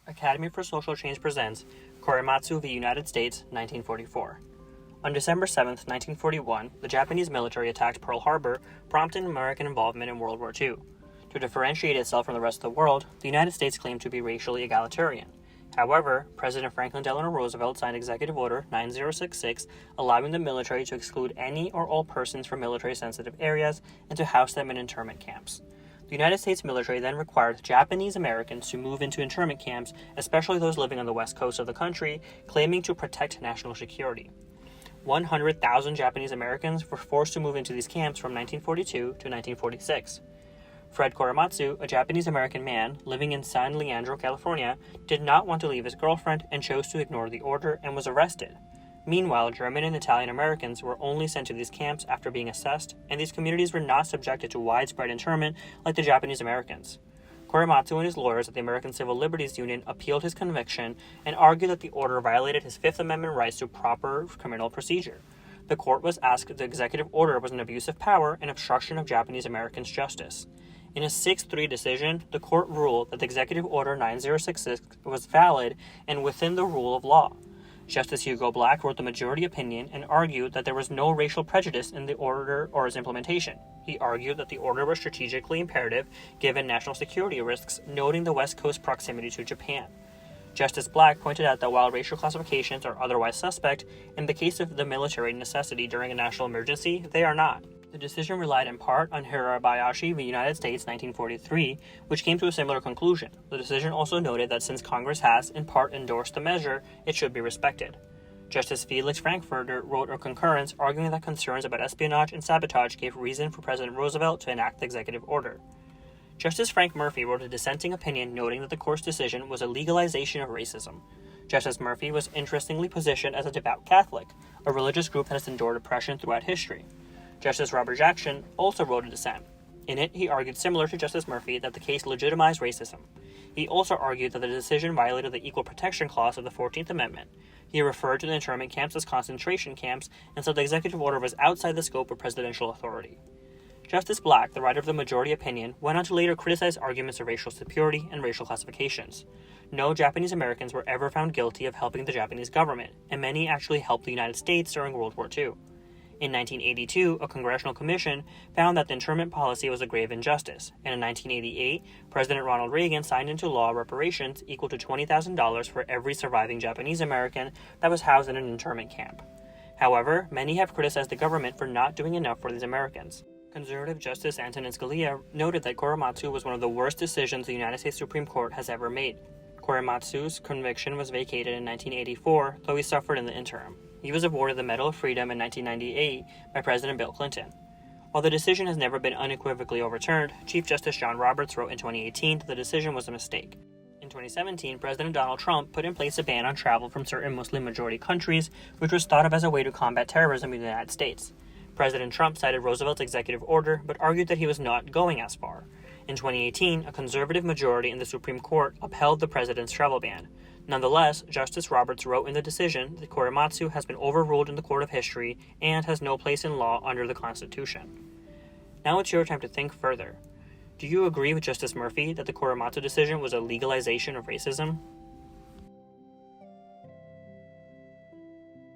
Academy for Social Change presents Korematsu v. United States, 1944. On December 7, 1941, the Japanese military attacked Pearl Harbor, prompting American involvement in World War II. To differentiate itself from the rest of the world, the United States claimed to be racially egalitarian. However, President Franklin Delano Roosevelt signed Executive Order 9066, allowing the military to exclude any or all persons from military-sensitive areas and to house them in internment camps. The United States military then required Japanese Americans to move into internment camps, especially those living on the west coast of the country, claiming to protect national security. 100,000 Japanese Americans were forced to move into these camps from 1942 to 1946. Fred Korematsu, a Japanese-American man living in San Leandro, California, did not want to leave his girlfriend and chose to ignore the order and was arrested. Meanwhile, German and Italian Americans were only sent to these camps after being assessed, and these communities were not subjected to widespread internment like the Japanese Americans. Korematsu and his lawyers at the American Civil Liberties Union appealed his conviction and argued that the order violated his Fifth Amendment rights to proper criminal procedure. The court was asked if the executive order was an abuse of power and obstruction of Japanese Americans' justice. In a 6-3 decision, the court ruled that the Executive Order 9066 was valid and within the rule of law. Justice Hugo Black wrote the majority opinion and argued that there was no racial prejudice in the order or its implementation. He argued that the order was strategically imperative given national security risks, noting the West Coast proximity to Japan. Justice Black pointed out that while racial classifications are otherwise suspect, in the case of the military necessity during a national emergency, they are not. The decision relied in part on Hirabayashi v. United States 1943, which came to a similar conclusion. The decision also noted that since Congress has, in part, endorsed the measure, it should be respected. Justice Felix Frankfurter wrote a concurrence arguing that concerns about espionage and sabotage gave reason for President Roosevelt to enact the executive order. Justice Frank Murphy wrote a dissenting opinion noting that the court's decision was a legalization of racism. Justice Murphy was interestingly positioned as a devout Catholic, a religious group that has endured oppression throughout history. Justice Robert Jackson also wrote a dissent. In it, he argued similar to Justice Murphy that the case legitimized racism. He also argued that the decision violated the Equal Protection Clause of the 14th Amendment. He referred to the internment camps as concentration camps and said the executive order was outside the scope of presidential authority. Justice Black, the writer of the majority opinion, went on to later criticize arguments of racial superiority and racial classifications. No Japanese Americans were ever found guilty of helping the Japanese government, and many actually helped the United States during World War II. In 1982, a congressional commission found that the internment policy was a grave injustice, and in 1988, President Ronald Reagan signed into law reparations equal to $20,000 for every surviving Japanese American that was housed in an internment camp. However, many have criticized the government for not doing enough for these Americans. Conservative Justice Antonin Scalia noted that Korematsu was one of the worst decisions the United States Supreme Court has ever made. Korematsu's conviction was vacated in 1984, though he suffered in the interim. He was awarded the Medal of Freedom in 1998 by President Bill Clinton. While the decision has never been unequivocally overturned, Chief Justice John Roberts wrote in 2018 that the decision was a mistake. In 2017, President Donald Trump put in place a ban on travel from certain Muslim-majority countries, which was thought of as a way to combat terrorism in the United States. President Trump cited Roosevelt's executive order, but argued that he was not going as far. In 2018, a conservative majority in the Supreme Court upheld the president's travel ban. Nonetheless, Justice Roberts wrote in the decision that Korematsu has been overruled in the court of history and has no place in law under the Constitution. Now it's your time to think further. Do you agree with Justice Murphy that the Korematsu decision was a legalization of racism?